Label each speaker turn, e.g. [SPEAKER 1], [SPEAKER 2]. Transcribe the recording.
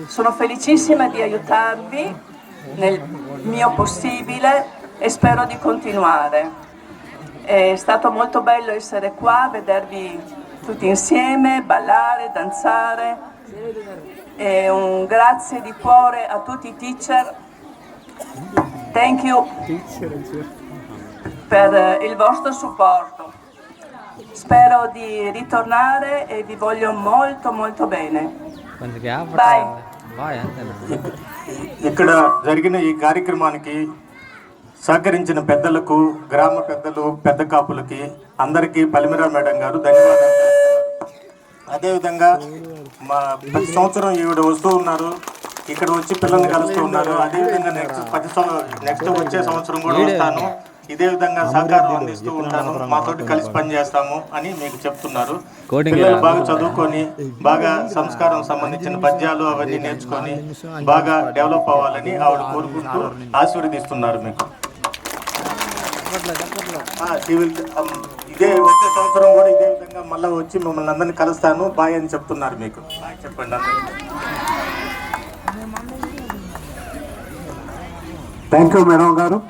[SPEAKER 1] Sono felicissima di aiutarvi nel mio possibile e spero di continuare. È stato molto bello essere qua, vedervi tutti insieme, ballare, danzare. E un grazie di cuore a tutti i teacher. Thank you per il vostro supporto. Spero di ritornare e vi voglio molto molto bene. Bye.
[SPEAKER 2] ఇక్కడ జరిగిన ఈ కార్యక్రమానికి సహకరించిన పెద్దలకు, గ్రామ పెద్దలు, పెద్ద కాపులకి అందరికీ పలిమిరా మేడం గారు ధన్యవాదాలు తెలుపుతున్నారు. అదేవిధంగా ప్రతి సంవత్సరం ఈవిడ వస్తూ ఉన్నారు, ఇక్కడ వచ్చి పిల్లల్ని కలుస్తూ ఉన్నారు. అదేవిధంగా నెక్స్ట్ వచ్చే సంవత్సరం కూడా వస్తాను, ఇదే విధంగా సహకారం అందిస్తూ ఉంటాను, మాతోటి కలిసి పనిచేస్తాము అని మీకు చెప్తున్నారు. పిల్లలు బాగా చదువుకొని బాగా సంస్కారం సంబంధించిన పద్యాలు అవన్నీ నేర్చుకొని బాగా డెవలప్ అవ్వాలని ఆవిడ కోరుకుంటూ ఆశీర్వదిస్తున్నారు. మీకు ఇదే వచ్చే సంవత్సరం కూడా ఇదే విధంగా మళ్ళీ వచ్చి మిమ్మల్ని అందరినీ కలుస్తాను, బాయ్ అని చెప్తున్నారు. మీకు బాయ్ చెప్పండి అందరికీ.
[SPEAKER 3] థ్యాంక్ యూ మేడం గారు.